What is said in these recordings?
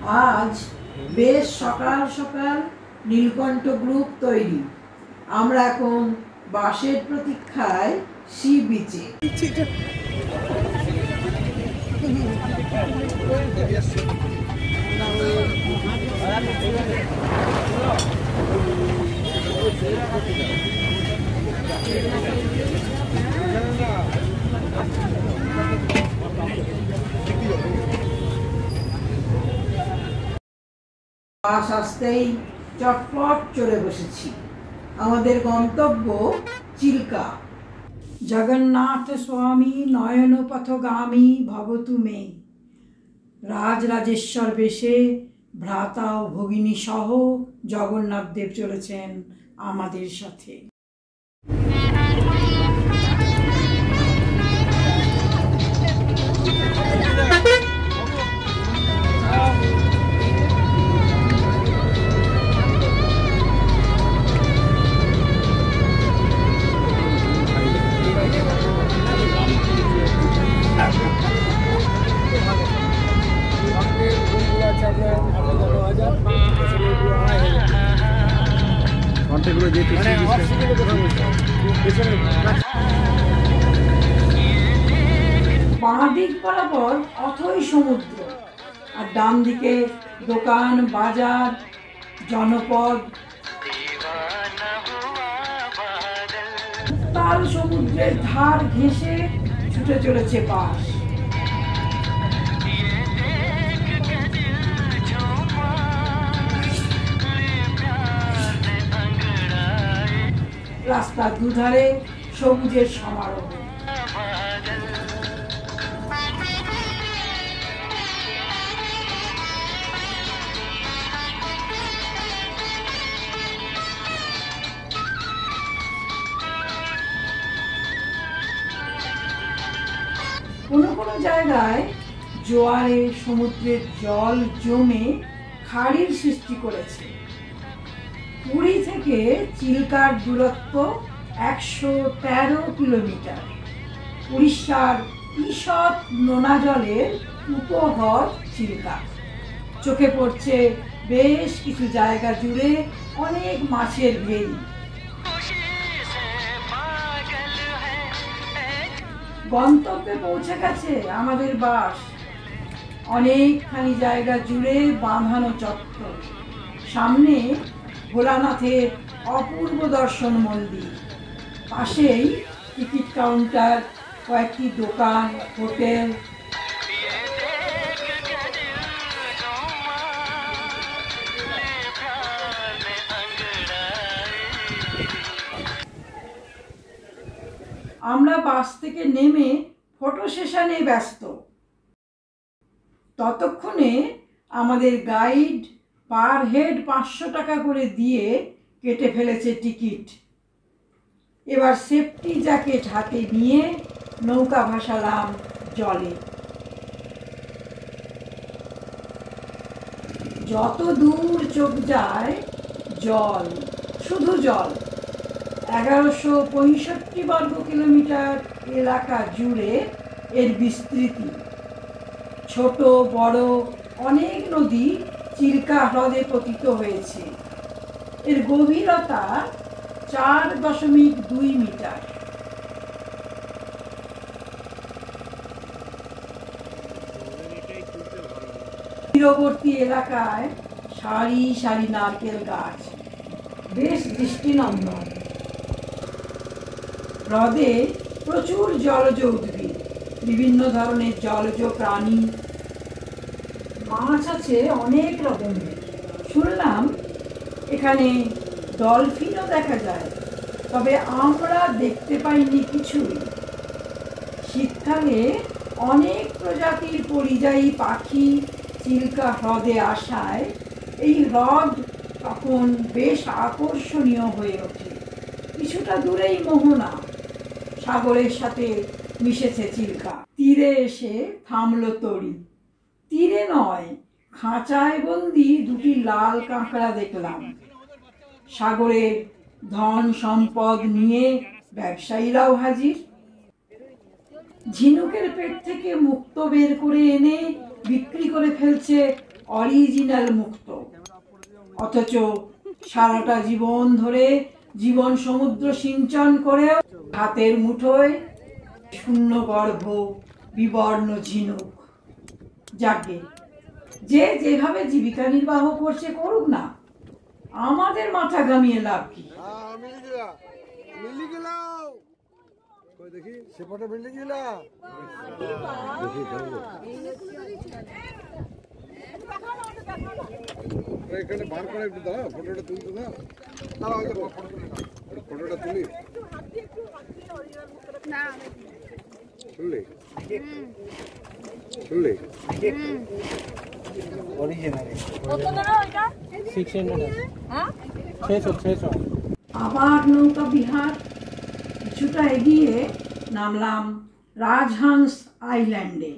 আজ বেশ সকাল সকাল নীলকণ্ঠ গ্রুপ তৈরি। আমরা এখন বাসের প্রতীক্ষায় সি বিচে। বাস আসতেই চটপট চলে বসেছি। আমাদের গন্তব্য চিল্কা। জগন্নাথ স্বামী নয়ন পথগামী ভবতু মে। রাজরাজেশ্বর বেশে ভ্রাতা ও ভগিনী সহ জগন্নাথ দেব চলেছেন আমাদের সাথে। বাঁ দিক বরাবর অথই সমুদ্র, আর ডান দিকে দোকান বাজার জনপদ। উত্তাল সমুদ্রের ধার ঘেঁষে ছুটে চলেছে বাস। রাস্তার দুধারে সবুজের সমারোহ। কোনো কোনো জায়গায় জোয়ারে সমুদ্রের জল জমে খাড়ির সৃষ্টি করেছে। পুরী থেকে চিল্কার দূরত্ব 113 কিলোমিটার। উড়িষ্যার ঈষৎ নোনা জলের উপহ্রদ চিল্কা। চোখে পড়ছে বেশ কিছু জায়গা জুড়ে অনেক মাছের ভেড়ি। গন্তব্যে পৌঁছে গেছে আমাদের বাস। অনেকখানি জায়গা জুড়ে বাঁধানো চত্বর। সামনে ভোলানাথের অপূর্ব দর্শন মন্দির, পাশেই টিকিট কাউন্টার, কয়েকটি দোকান, হোটেল। আমরা বাস থেকে নেমে ফটো সেশনে ব্যস্ত। ততক্ষণে আমাদের গাইড পার হেড 500 টাকা করে দিয়ে কেটে ফেলেছে টিকিট। এবার সেফটি জ্যাকেট হাতে নিয়ে নৌকা ভাসালাম জলে। যত দূর চোখ যায় জল, শুধু জল। 1165 বর্গ কিলোমিটার এলাকা জুড়ে এর বিস্তৃতি। ছোট বড় অনেক নদী চিল্কা হ্রদে পতিত হয়েছে। এর গভীরতা 4.2 মিটার। তীরবর্তী এলাকায় সারি সারি নারকেল গাছ, বেশ দৃষ্টিনন্দন। হ্রদে প্রচুর জলজ উদ্ভিদ, বিভিন্ন ধরনের জলজ প্রাণী। মাছ আছে অনেক রকমের। শুনলাম এখানে ডলফিনও দেখা যায়, তবে আমরা দেখতে পাইনি কিছুই। শীতকালে অনেক প্রজাতির পরিযায়ী পাখি চিল্কা হ্রদে আসায় এই হ্রদ তখন বেশ আকর্ষণীয় হয়ে ওঠে। কিছুটা দূরেই মোহনা, সাগরের সাথে মিশেছে চিল্কা। তীরে এসে থামলো তরি। তীরে নয়, খাঁচায় বন্দি দুটি লাল কাঁকড়া দেখলাম। সাগরের ধন সম্পদ নিয়ে ব্যবসায়ীরাও হাজির। ঝিনুকের পেট থেকে মুক্তো বের করে এনে বিক্রি করে ফেলছে অরিজিনাল মুক্ত, অথচ সারাটা জীবন ধরে জীবন সমুদ্র সিঞ্চন করেও হাতের মুঠোয় শূন্য গর্ভ বিবর্ণ ঝিনুক। যাকে যে যেভাবে জীবিকা নির্বাহ করছে করুক না, আমাদের মাথা ঘামিয়ে লাভ কি? দেখি সেপটে বিল্ডিং গিলা এখানে বার করে একটু দাঁড়া, ফটোটা তুলতে দাও, ফটোটা তুলি শুনলি শুনলি আবার নৌকা বিহার কিছুটা এগিয়ে নামলাম রাজহাংস আইল্যান্ডে।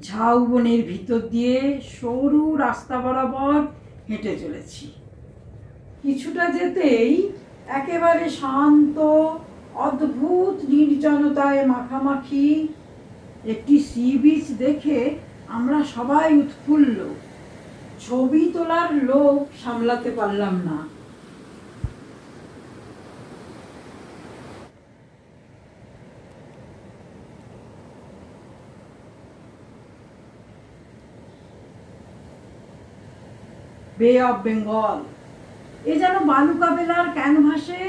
ঝাউবনের ভিতর দিয়ে সরু রাস্তা বরাবর হেঁটে চলেছি। কিছুটা যেতেই একেবারে শান্ত অদ্ভুত নির্জনতায় মাখামাখি একটি সি বিচ দেখে আমরা সবাই উৎফুল্ল। ছবি তোলার লোভ সামলাতে পারলাম না। বে অফ বেঙ্গল, এ যেন বালুকা বেলার ক্যানভাসে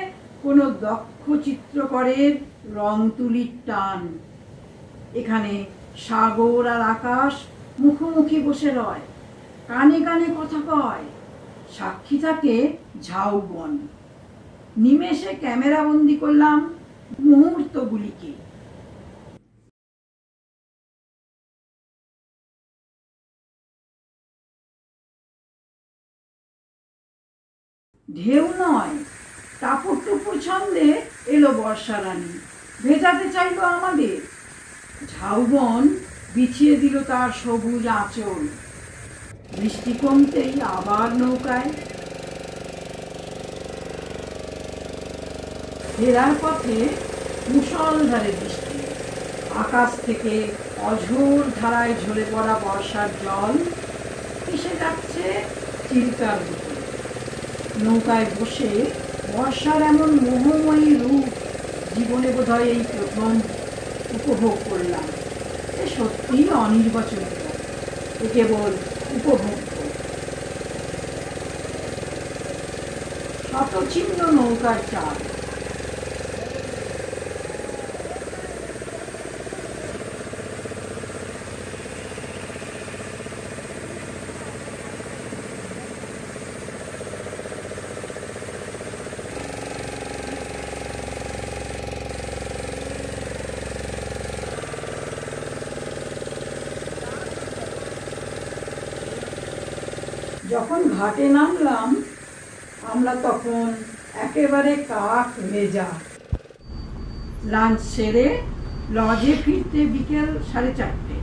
কোনো দক্ষ চিত্রকরের রং তুলির টান। এখানে সাগর আর আকাশ মুখোমুখি বসে রয়, কানে কানে কথা কয়, সাক্ষী থাকে ঝাউবন। নিমেষে ক্যামেরা বন্দি করলাম মুহূর্তগুলিকে। ঢেউ নয়, টাপুর টুপুর ছন্দে এলো বর্ষা রানী, ভেজাতে চাইল আমাদের। ঝাউবন বিছিয়ে দিল তার সবুজ আঁচল। বৃষ্টি কমতেই আবার নৌকায়। ফেরার পথে মুষলধারে বৃষ্টি, আকাশ থেকে অঝোর ধারায় ঝরে পড়া বর্ষার জল এসে যাচ্ছে চিল্কার মতো। নৌকায় বসে বর্ষার এমন মোহময়ী রূপ জীবনে বোধহয় এই প্রথম উপভোগ করলাম। এ সত্যিই অনির্বাচনীয়, এ কেবল উপভোগ্য। শতচিহ্ন নৌকার চাল, যখন ঘাটে নামলাম আমরা তখন একেবারে কাক ভেজা। লাঞ্চ সেরে লজে ফিরতে বিকেল 4:30।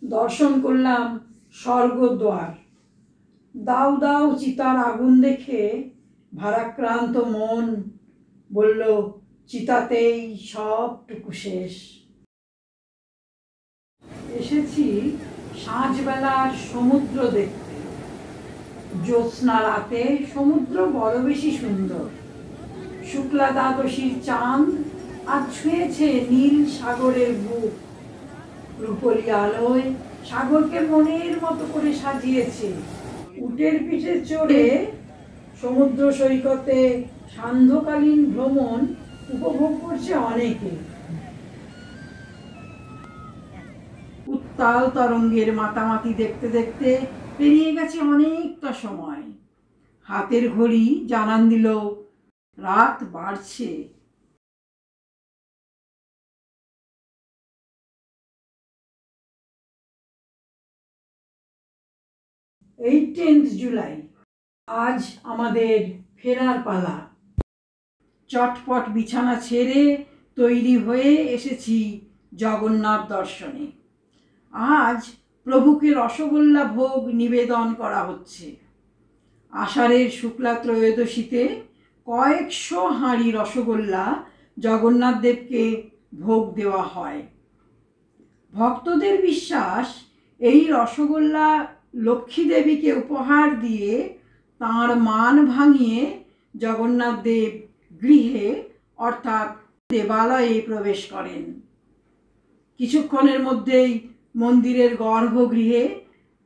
দর্শন করলাম স্বর্গদ্বার। দাউ দাউ চিতার আগুন দেখে ভারাক্রান্ত মন বলল, চিতাতেই সবটুকু শেষ। এসেছি সাঁঝবেলার সমুদ্র দেখতে। জ্যোৎস্না রাতে সমুদ্র বড় বেশি সুন্দর। শুক্লা দ্বাদশীর চাঁদ আজ ছুঁয়েছে নীল সাগরের বুক। রূপলি আলোয় সাগরকে মনের মতো করে সাজিয়েছে। উটের পিঠে চড়ে সমুদ্র সৈকতে সান্ধ্যকালীন ভ্রমণ উপভোগ করছে অনেকে। উত্তাল তরঙ্গের মাতামাতি দেখতে দেখতে পেরিয়ে গেছে অনেকটা সময়। হাতের ঘড়ি জানান দিল রাত বাড়ছে। এই 10 জুলাই, আজ আমাদের ফেরার পালা। চটপট বিছানা ছেড়ে তৈরি হয়ে এসেছি জগন্নাথ দর্শনে। আজ প্রভুকে রসগোল্লা ভোগ নিবেদন করা হচ্ছে। আষাঢ়ের শুক্লা ত্রয়োদশীতে কয়েকশো হাঁড়ি রসগোল্লা জগন্নাথ দেবকে ভোগ দেওয়া হয়। ভক্তদের বিশ্বাস, এই রসগোল্লা লক্ষ্মী দেবীকে উপহার দিয়ে তাঁর মান ভাঙিয়ে জগন্নাথ দেব গৃহে অর্থাৎ দেবালয়ে প্রবেশ করেন। কিছুক্ষণের মধ্যেই মন্দিরের গর্ভগৃহে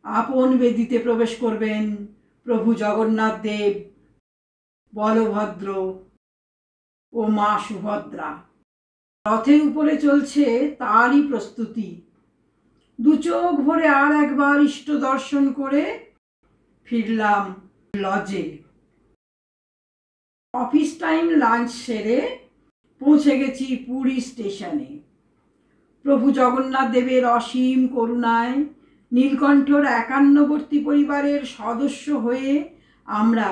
আপন বেদিতে প্রবেশ করবেন প্রভু জগন্নাথ দেব, বলভদ্র ও মা সুভদ্রা। রথের উপরে চলছে তারই প্রস্তুতি। দু চোখ ভরে আর একবার ইষ্ট দর্শন করে ফিরলাম লজে। অফিস টাইম লাঞ্চ সেরে পৌঁছে গেছি পুরী স্টেশনে। প্রভু জগন্নাথ দেবের অসীম করুণায় নীলকণ্ঠর 51বর্তী পরিবারের সদস্য হয়ে আমরা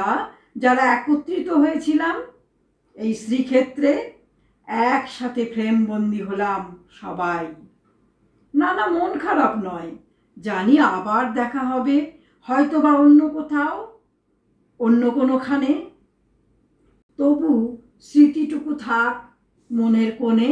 যারা একত্রিত হয়েছিলাম এই শ্রীক্ষেত্রে একসাথে ফ্রেমবন্দি হলাম সবাই। না না, মন খারাপ নয়, জানি আবার দেখা হবে, হয়তো বা অন্য কোথাও, অন্য কোনোখানে। তবু স্মৃতিটুকু থাক মনের কোণে।